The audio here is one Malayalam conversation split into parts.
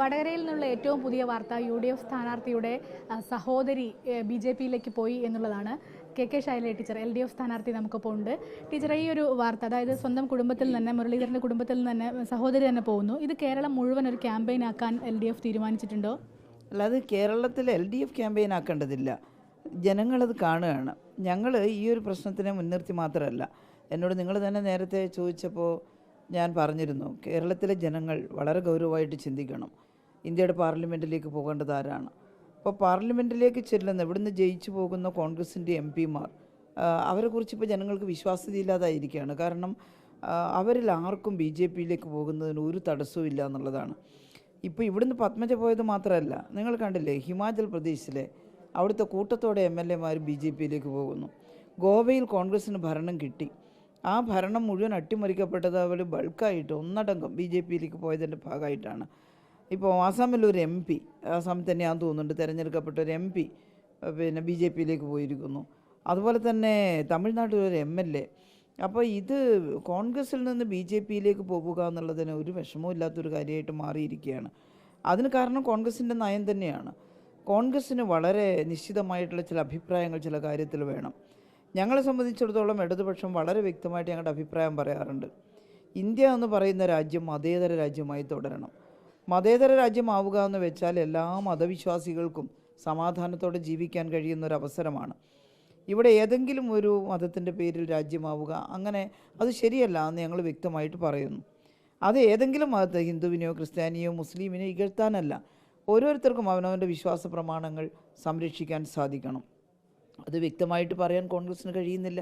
വടകരയിൽ നിന്നുള്ള ഏറ്റവും പുതിയ വാർത്ത UDF സ്ഥാനാർത്ഥിയുടെ സഹോദരി BJPയിലേക്ക് പോയി എന്നുള്ളതാണ്. KK ശൈലജ ടീച്ചർ LDF സ്ഥാനാർത്ഥി നമുക്കിപ്പോൾ ഉണ്ട്. ടീച്ചർ, ഈ ഒരു വാർത്ത, അതായത് സ്വന്തം കുടുംബത്തിൽ തന്നെ, മുരളീധരൻ്റെ കുടുംബത്തിൽ തന്നെ സഹോദരി തന്നെ പോകുന്നു, ഇത് കേരളം മുഴുവൻ ഒരു ക്യാമ്പയിൻ ആക്കാൻ LDF തീരുമാനിച്ചിട്ടുണ്ടോ? അല്ലാതെ കേരളത്തിൽ LDF ക്യാമ്പയിൻ ആക്കേണ്ടതില്ല, ജനങ്ങളത് കാണുകയാണ്. ഞങ്ങൾ ഈ ഒരു പ്രശ്നത്തിനെ മുൻനിർത്തി മാത്രമല്ല, എന്നോട് നിങ്ങൾ തന്നെ നേരത്തെ ചോദിച്ചപ്പോൾ ഞാൻ പറഞ്ഞിരുന്നു, കേരളത്തിലെ ജനങ്ങൾ വളരെ ഗൗരവമായിട്ട് ചിന്തിക്കണം. ഇന്ത്യയുടെ പാർലമെൻറ്റിലേക്ക് പോകേണ്ടത് ആരാണ്? അപ്പോൾ പാർലമെൻറ്റിലേക്ക് ചെല്ലുന്ന, ഇവിടുന്ന് ജയിച്ചു പോകുന്ന കോൺഗ്രസിൻ്റെ MP-മാർ, അവരെക്കുറിച്ച് ഇപ്പോൾ ജനങ്ങൾക്ക് വിശ്വാസ്യതയില്ലാതായിരിക്കുകയാണ്. കാരണം അവരിൽ ആർക്കും BJPയിലേക്ക് പോകുന്നതിന് ഒരു തടസ്സവും ഇല്ല എന്നുള്ളതാണ്. ഇപ്പോൾ ഇവിടുന്ന് പത്മജ പോയത് മാത്രമല്ല, നിങ്ങൾ കണ്ടില്ലേ ഹിമാചൽ പ്രദേശിലെ അവിടുത്തെ കൂട്ടത്തോടെ MLA-മാർ BJPയിലേക്ക് പോകുന്നു. ഗോവയിൽ കോൺഗ്രസ്സിന് ഭരണം കിട്ടി, ആ ഭരണം മുഴുവൻ അട്ടിമറിക്കപ്പെട്ടത് അവർ ബൾക്കായിട്ട് ഒന്നടങ്കം BJPയിലേക്ക് പോയതിൻ്റെ ഭാഗമായിട്ടാണ്. ഇപ്പോൾ ആസാമിലൊരു MP, ആസാമിൽ തന്നെയാണെന്ന് തോന്നുന്നുണ്ട്, തിരഞ്ഞെടുക്കപ്പെട്ട ഒരു MP പിന്നെ BJPയിലേക്ക് പോയിരിക്കുന്നു. അതുപോലെ തന്നെ തമിഴ്നാട്ടിലൊരു MLA. അപ്പോൾ ഇത് കോൺഗ്രസ്സിൽ നിന്ന് BJPയിലേക്ക് പോകുക എന്നുള്ളതിന് ഒരു വിഷമവും ഇല്ലാത്തൊരു കാര്യമായിട്ട് മാറിയിരിക്കുകയാണ്. അതിന് കാരണം കോൺഗ്രസിൻ്റെ നയം തന്നെയാണ്. കോൺഗ്രസ്സിന് വളരെ നിശ്ചിതമായിട്ടുള്ള ചില അഭിപ്രായങ്ങൾ ചില കാര്യത്തിൽ വേണം. ഞങ്ങളെ സംബന്ധിച്ചിടത്തോളം ഇടതുപക്ഷം വളരെ വ്യക്തമായിട്ട് ഞങ്ങളുടെ അഭിപ്രായം പറയാറുണ്ട്. ഇന്ത്യ എന്ന് പറയുന്ന രാജ്യം മതേതര രാജ്യമായി തുടരണം. മതേതര രാജ്യമാവുക എന്ന് വെച്ചാൽ എല്ലാ മതവിശ്വാസികൾക്കും സമാധാനത്തോടെ ജീവിക്കാൻ കഴിയുന്ന ഒരു അവസരമാണ്. ഇവിടെ ഏതെങ്കിലും ഒരു മതത്തിൻ്റെ പേരിൽ രാജ്യമാവുക, അങ്ങനെ അത് ശരിയല്ല എന്ന് ഞങ്ങൾ വ്യക്തമായിട്ട് പറയുന്നു. അത് ഏതെങ്കിലും മതത്തെ, ഹിന്ദുവിനെയോ ക്രിസ്ത്യാനിയോ മുസ്ലിമിനെയോ ഇകഴ്ത്താനല്ല, ഓരോരുത്തർക്കും അവനവൻ്റെ വിശ്വാസ പ്രമാണങ്ങൾ സംരക്ഷിക്കാൻ സാധിക്കണം. അത് വ്യക്തമായിട്ട് പറയാൻ കോൺഗ്രസ്സിന് കഴിയുന്നില്ല.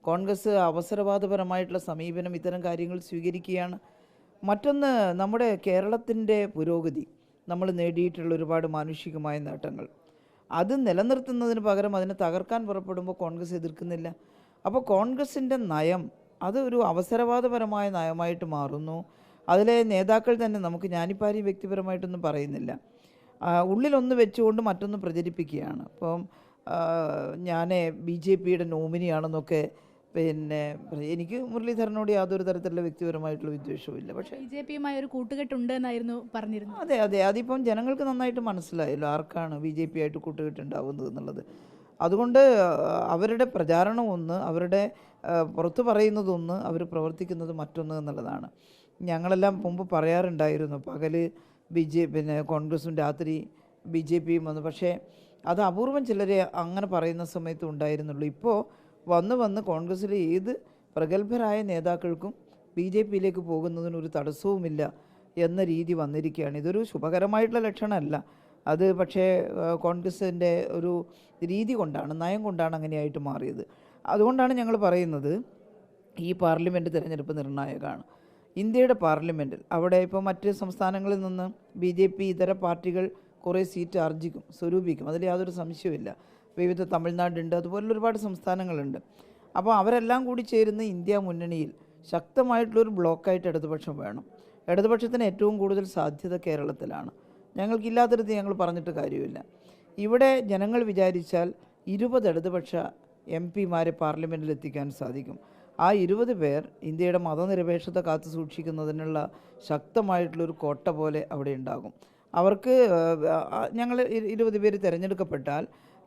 കോൺഗ്രസ് അവസരവാദപരമായിട്ടുള്ള സമീപനം ഇത്തരം കാര്യങ്ങൾ സ്വീകരിക്കുകയാണ്. മറ്റൊന്ന്, നമ്മുടെ കേരളത്തിൻ്റെ പുരോഗതി, നമ്മൾ നേടിയിട്ടുള്ള ഒരുപാട് മാനുഷികമായ നേട്ടങ്ങൾ, അത് നിലനിർത്തുന്നതിന് പകരം അതിനെ തകർക്കാൻ പുറപ്പെടുമ്പോൾ കോൺഗ്രസ് എതിർക്കുന്നില്ല. അപ്പോൾ കോൺഗ്രസിൻ്റെ നയം അത് ഒരു അവസരവാദപരമായ നയമായിട്ട് മാറുന്നു. അതിലെ നേതാക്കൾ തന്നെ, ഞാനിപ്പോൾ ആരെയും വ്യക്തിപരമായിട്ടൊന്നും പറയുന്നില്ല, ഉള്ളിലൊന്ന് വെച്ചുകൊണ്ട് മറ്റൊന്ന് പ്രചരിപ്പിക്കുകയാണ്. അപ്പം ഞാൻ BJPയുടെ നോമിനിയാണെന്നൊക്കെ, പിന്നെ എനിക്ക് മുരളീധരനോട് യാതൊരു തരത്തിലുള്ള വ്യക്തിപരമായിട്ടുള്ള വിദ്വേഷവും ഇല്ല. പക്ഷേ BJPയുമായി ഒരു കൂട്ടുകെട്ടുണ്ട് എന്നായിരുന്നു പറഞ്ഞിരുന്നത്. അതെ, അതിപ്പം ജനങ്ങൾക്ക് നന്നായിട്ട് മനസ്സിലായല്ലോ ആർക്കാണ് BJPയായിട്ട് കൂട്ടുകെട്ടുണ്ടാവുന്നത് എന്നുള്ളത്. അതുകൊണ്ട് അവരുടെ പ്രചാരണം ഒന്ന്, അവരുടെ പുറത്ത് പറയുന്നതൊന്ന്, അവർ പ്രവർത്തിക്കുന്നത് മറ്റൊന്ന് എന്നുള്ളതാണ്. ഞങ്ങളെല്ലാം മുമ്പ് പറയാറുണ്ടായിരുന്നു, പകൽ പിന്നെ കോൺഗ്രസും രാത്രി BJPയും വന്നു. പക്ഷേ അത് അപൂർവം ചിലരെ അങ്ങനെ പറയുന്ന സമയത്ത് ഉണ്ടായിരുന്നുള്ളൂ. ഇപ്പോൾ വന്ന് കോൺഗ്രസ്സിലെ ഏത് പ്രഗത്ഭരായ നേതാക്കൾക്കും BJPയിലേക്ക് പോകുന്നതിനൊരു തടസ്സവുമില്ല എന്ന രീതി വന്നിരിക്കുകയാണ്. ഇതൊരു ശുഭകരമായിട്ടുള്ള ലക്ഷണമല്ല. അത് പക്ഷേ കോൺഗ്രസിൻ്റെ ഒരു രീതി കൊണ്ടാണ്, നയം കൊണ്ടാണ് അങ്ങനെയായിട്ട് മാറിയത്. അതുകൊണ്ടാണ് ഞങ്ങൾ പറയുന്നത്, ഈ പാർലമെൻറ്റ് തിരഞ്ഞെടുപ്പ് നിർണായകമാണ്. ഇന്ത്യയുടെ പാർലമെൻറ്റിൽ അവിടെ ഇപ്പോൾ മറ്റ് സംസ്ഥാനങ്ങളിൽ നിന്ന് BJP ഇതര പാർട്ടികൾ കുറേ സീറ്റ് ആർജിക്കും, സ്വരൂപിക്കും, അതിൽ യാതൊരു സംശയവുമില്ല. വിവിധ തമിഴ്നാടുണ്ട്, അതുപോലുള്ള ഒരുപാട് സംസ്ഥാനങ്ങളുണ്ട്. അപ്പോൾ അവരെല്ലാം കൂടി ചേരുന്ന ഇന്ത്യ മുന്നണിയിൽ ശക്തമായിട്ടുള്ളൊരു ബ്ലോക്കായിട്ട് ഇടതുപക്ഷം വേണം. ഇടതുപക്ഷത്തിന് ഏറ്റവും കൂടുതൽ സാധ്യത കേരളത്തിലാണ്. ഞങ്ങൾക്കില്ലാത്തടത്ത് ഞങ്ങൾ പറഞ്ഞിട്ട് കാര്യമില്ല. ഇവിടെ ജനങ്ങൾ വിചാരിച്ചാൽ 20 ഇടതുപക്ഷ MP-മാരെ പാർലമെൻറ്റിൽ എത്തിക്കാൻ സാധിക്കും. ആ 20 പേർ ഇന്ത്യയുടെ മതനിരപേക്ഷത കാത്തു സൂക്ഷിക്കുന്നതിനുള്ള ശക്തമായിട്ടുള്ളൊരു കോട്ട പോലെ അവിടെ ഉണ്ടാകും. അവർക്ക് ഞങ്ങൾ 20 പേര് തിരഞ്ഞെടുക്കപ്പെട്ടാൽ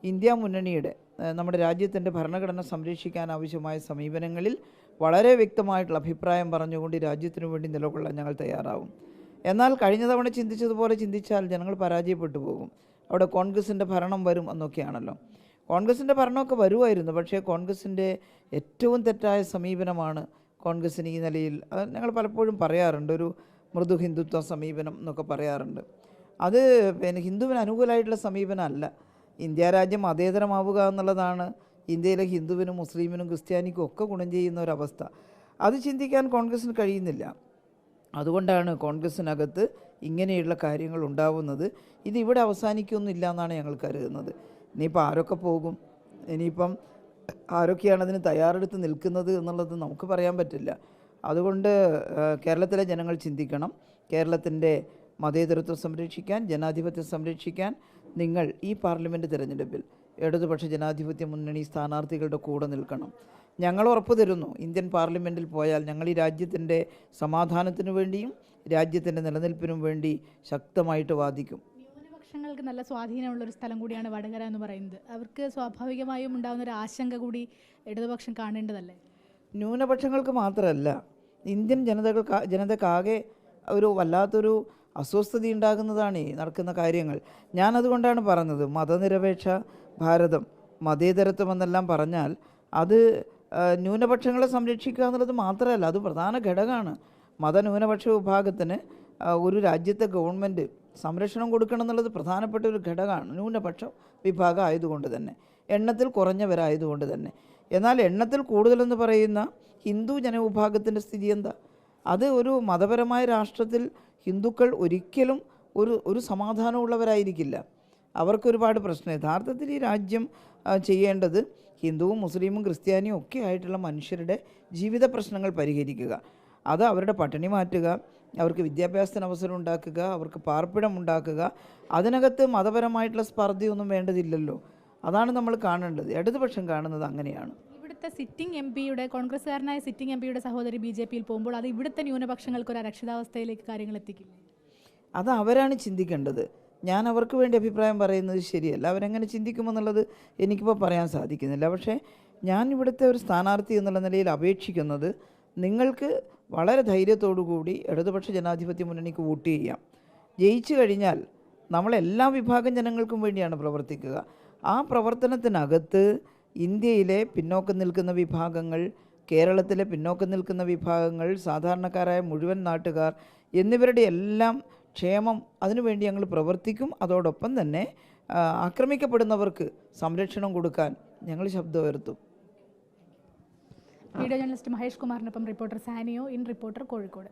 ഇന്ത്യ മുന്നണിയുടെ, നമ്മുടെ രാജ്യത്തിൻ്റെ ഭരണഘടന സംരക്ഷിക്കാൻ ആവശ്യമായ സമീപനങ്ങളിൽ വളരെ വ്യക്തമായിട്ടുള്ള അഭിപ്രായം പറഞ്ഞുകൊണ്ട് രാജ്യത്തിനു വേണ്ടി നിലകൊള്ളാൻ ഞങ്ങൾ തയ്യാറാവും. എന്നാൽ കഴിഞ്ഞ തവണ ചിന്തിച്ചതുപോലെ ചിന്തിച്ചാൽ ജനങ്ങൾ പരാജയപ്പെട്ടു പോകും. അവിടെ കോൺഗ്രസിൻ്റെ ഭരണം വരും എന്നൊക്കെയാണല്ലോ. കോൺഗ്രസിൻ്റെ ഭരണമൊക്കെ വരുമായിരുന്നു, പക്ഷേ കോൺഗ്രസിൻ്റെ ഏറ്റവും തെറ്റായ സമീപനമാണ് കോൺഗ്രസിന് ഈ നിലയിൽ. ഞങ്ങൾ പലപ്പോഴും പറയാറുണ്ട്, ഒരു മൃദു ഹിന്ദുത്വ സമീപനം എന്നൊക്കെ പറയാറുണ്ട്. അത് പിന്നെ ഹിന്ദുവിന് അനുകൂലമായിട്ടുള്ള സമീപനമല്ല. ഇന്ത്യ രാജ്യം മതേതരമാവുക എന്നുള്ളതാണ് ഇന്ത്യയിലെ ഹിന്ദുവിനും മുസ്ലിമിനും ക്രിസ്ത്യാനിക്കും ഒക്കെ ഗുണം ചെയ്യുന്ന ഒരവസ്ഥ. അത് ചിന്തിക്കാൻ കോൺഗ്രസ്സിന് കഴിയുന്നില്ല. അതുകൊണ്ടാണ് കോൺഗ്രസ്സിനകത്ത് ഇങ്ങനെയുള്ള കാര്യങ്ങൾ ഉണ്ടാവുന്നത്. ഇതിവിടെ അവസാനിക്കൊന്നുമില്ല എന്നാണ് ഞങ്ങൾ കരുതുന്നത്. ഇനിയിപ്പോൾ ആരൊക്കെ പോകും, ഇനിയിപ്പം ആരൊക്കെയാണ് അതിന് തയ്യാറെടുത്ത് നിൽക്കുന്നത് എന്നുള്ളത് നമുക്ക് പറയാൻ പറ്റില്ല. അതുകൊണ്ട് കേരളത്തിലെ ജനങ്ങൾ ചിന്തിക്കണം. കേരളത്തിൻ്റെ മതേതരത്വം സംരക്ഷിക്കാൻ, ജനാധിപത്യം സംരക്ഷിക്കാൻ നിങ്ങൾ ഈ പാർലമെൻറ്റ് തിരഞ്ഞെടുപ്പിൽ ഇടതുപക്ഷ ജനാധിപത്യ മുന്നണി സ്ഥാനാർത്ഥികളുടെ കൂടെ നിൽക്കണം. ഞങ്ങൾ ഉറപ്പ് തരുന്നു, ഇന്ത്യൻ പാർലമെൻറ്റിൽ പോയാൽ ഞങ്ങൾ ഈ രാജ്യത്തിൻ്റെ സമാധാനത്തിനു വേണ്ടിയും രാജ്യത്തിൻ്റെ നിലനിൽപ്പിനും വേണ്ടി ശക്തമായിട്ട് വാദിക്കും. ന്യൂനപക്ഷങ്ങൾക്ക് നല്ല സ്വാധീനമുള്ളൊരു സ്ഥലം കൂടിയാണ് വടകര എന്ന് പറയുന്നത്. അവർക്ക് സ്വാഭാവികമായും ഉണ്ടാകുന്ന ഒരു ആശങ്ക കൂടി ഇടതുപക്ഷം കാണേണ്ടതല്ലേ? ന്യൂനപക്ഷങ്ങൾക്ക് മാത്രമല്ല, ഇന്ത്യൻ ജനതക്കാകെ ഒരു വല്ലാത്തൊരു അസ്വസ്ഥത ഉണ്ടാകുന്നതാണ് ഈ നടക്കുന്ന കാര്യങ്ങൾ. ഞാനതുകൊണ്ടാണ് പറഞ്ഞത് മതനിരപേക്ഷ ഭാരതം, മതേതരത്വം എന്നെല്ലാം പറഞ്ഞാൽ അത് ന്യൂനപക്ഷങ്ങളെ സംരക്ഷിക്കുക എന്നുള്ളത് മാത്രമല്ല, അത് പ്രധാന ഘടകമാണ്. മതന്യൂനപക്ഷ വിഭാഗത്തിന് ഒരു രാജ്യത്തെ ഗവൺമെൻറ് സംരക്ഷണം കൊടുക്കണം എന്നുള്ളത് പ്രധാനപ്പെട്ട ഒരു ഘടകമാണ്. ന്യൂനപക്ഷ വിഭാഗം ആയതുകൊണ്ട് തന്നെ, എണ്ണത്തിൽ കുറഞ്ഞവരായതുകൊണ്ട് തന്നെ. എന്നാൽ എണ്ണത്തിൽ കൂടുതലെന്ന് പറയുന്ന ഹിന്ദു ജനവിഭാഗത്തിൻ്റെ സ്ഥിതി എന്താ? അത് ഒരു മതപരമായ രാഷ്ട്രത്തിൽ ഹിന്ദുക്കൾ ഒരിക്കലും ഒരു സമാധാനമുള്ളവരായിരിക്കില്ല. അവർക്കൊരുപാട് പ്രശ്നം. യഥാർത്ഥത്തിൽ ഈ രാജ്യം ചെയ്യേണ്ടത് ഹിന്ദുവും മുസ്ലിമും ക്രിസ്ത്യാനിയും ഒക്കെ ആയിട്ടുള്ള മനുഷ്യരുടെ ജീവിത പ്രശ്നങ്ങൾ പരിഹരിക്കുക. അത് അവരുടെ പട്ടിണി മാറ്റുക, അവർക്ക് വിദ്യാഭ്യാസത്തിന് അവസരം ഉണ്ടാക്കുക, അവർക്ക് പാർപ്പിടം ഉണ്ടാക്കുക. അതിനകത്ത് മതപരമായിട്ടുള്ള സ്പർദ്ധയൊന്നും വേണ്ടതില്ലല്ലോ. അതാണ് നമ്മൾ കാണേണ്ടത്. ഇടതുപക്ഷം കാണുന്നത് അങ്ങനെയാണ്. ഇവിടുത്തെ സിറ്റിംഗ് എം പിയുടെ, കോൺഗ്രസ്സുകാരനായ സിറ്റിംഗ് എം പിയുടെ സഹോദരി BJP-യിൽ പോകുമ്പോൾ അത് ഇവിടുത്തെ ന്യൂനപക്ഷങ്ങൾക്ക് ഒരു അരക്ഷിതാവസ്ഥയിലേക്ക് കാര്യങ്ങൾ എത്തിക്കില്ലേ? അത് അവരാണ് ചിന്തിക്കേണ്ടത്. ഞാൻ അവർക്ക് വേണ്ടി അഭിപ്രായം പറയുന്നത് ശരിയല്ല. അവരെങ്ങനെ ചിന്തിക്കുമെന്നുള്ളത് എനിക്കിപ്പോൾ പറയാൻ സാധിക്കുന്നില്ല. പക്ഷേ ഞാൻ ഇവിടുത്തെ ഒരു സ്ഥാനാർത്ഥി എന്നുള്ള നിലയിൽ അപേക്ഷിക്കുന്നത്, നിങ്ങൾക്ക് വളരെ ധൈര്യത്തോടു കൂടി ഇടതുപക്ഷ ജനാധിപത്യ മുന്നണിക്ക് വോട്ട് ചെയ്യാം. ജയിച്ചു കഴിഞ്ഞാൽ നമ്മളെല്ലാ വിഭാഗം ജനങ്ങൾക്കും വേണ്ടിയാണ് പ്രവർത്തിക്കുക. ആ പ്രവർത്തനത്തിനകത്ത് ഇന്ത്യയിലെ പിന്നോക്കം നിൽക്കുന്ന വിഭാഗങ്ങൾ, കേരളത്തിലെ പിന്നോക്കം നിൽക്കുന്ന വിഭാഗങ്ങൾ, സാധാരണക്കാരായ മുഴുവൻ നാട്ടുകാർ എന്നിവരുടെ എല്ലാം ക്ഷേമം, അതിനുവേണ്ടി ഞങ്ങൾ പ്രവർത്തിക്കും. അതോടൊപ്പം തന്നെ ആക്രമിക്കപ്പെടുന്നവർക്ക് സംരക്ഷണം കൊടുക്കാൻ ഞങ്ങൾ ശബ്ദം ഉയർത്തും. വീഡിയോ ജേർണലിസ്റ്റ് മഹേഷ് കുമാറിനൊപ്പം reporter Saniyo, in reporter, Kozhikode.